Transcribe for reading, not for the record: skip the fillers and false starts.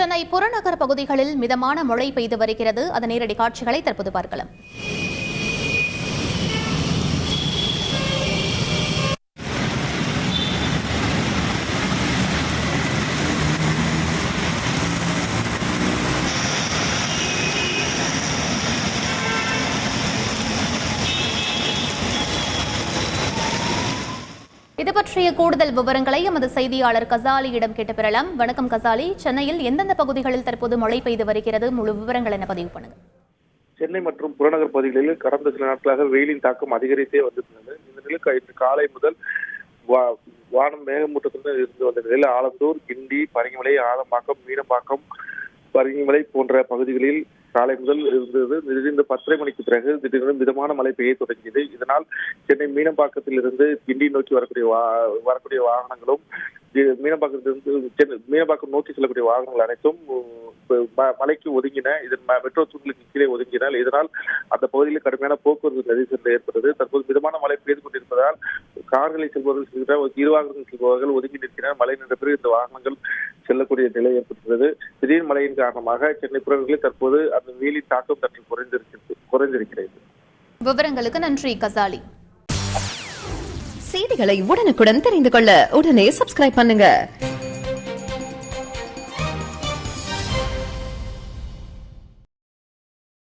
சென்னை புறநகர் பகுதிகளில் மிதமான மழை பெய்து வருகிறது. அதன் நேரடி காட்சிகளை தற்போது பார்க்கலாம். இது பற்றிய கூடுதல் விவரங்களை எமது செய்தியாளர் கசாலியிடம் கேட்டு பெறலாம். வணக்கம் கசாலி, சென்னையில் எந்தெந்த பகுதிகளில் தற்போது மழை பெய்து வருகிறது? முழு விவரங்கள் என பதிவு பண்ணுங்க. சென்னை மற்றும் புறநகர் பகுதிகளில் கடந்த சில நாட்களாக வெயிலின் தாக்கம் அதிகரித்தே வந்திருந்தது. இந்த நிலைக்கு இன்று காலை முதல் வானம் மேகமூட்டத்துடன் இருந்து வந்த நிலையில் ஆலந்தூர், கிண்டி, பரங்கிமலை, ஆதம்பாக்கம், மீனம்பாக்கம், பரங்கிமலை போன்ற பகுதிகளில் காலை முதல் இருந்தது. திடீர்னு 10:30 மணிக்கு பிறகு திடீர்னு மிதமான மழை பெய்ய தொடங்கியது. இதனால் சென்னை மீனம்பாக்கத்தில் இருந்து கிண்டி நோக்கி வரக்கூடிய வாகனங்களும், மீனம்பாக்கம் நோக்கி செல்லக்கூடிய வாகனங்கள் அனைத்தும் மலைக்கு ஒதுங்கின. இதன் மெட்ரோ தூண்களுக்கு கீழே ஒதுங்கின. இதனால் அந்த பகுதியில் கடுமையான போக்குவரத்து நெரிசல் ஏற்பட்டது. தற்போது மிதமான மழை பெய்து கொண்டிருப்பதால் கார்களில் செல்பவர்கள், இருவாகனங்கள் செல்பவர்கள் ஒதுங்கி நிற்கின்றனர். மழை நின்ற பிறகு இந்த வாகனங்கள் செல்லக்கூடிய நிலை ஏற்பட்டுள்ளது. திடீர் மழையின் காரணமாக சென்னை புறநகரில் தற்போது அந்த வெயிலின் தாக்கம் தன்னை குறைந்திருக்கிறது. விவரங்களுக்கு நன்றி கசாலி. செய்திகளை உடனுக்குடன் தெரிந்து கொள்ள உடனே சப்ஸ்கிரைப் பண்ணுங்க.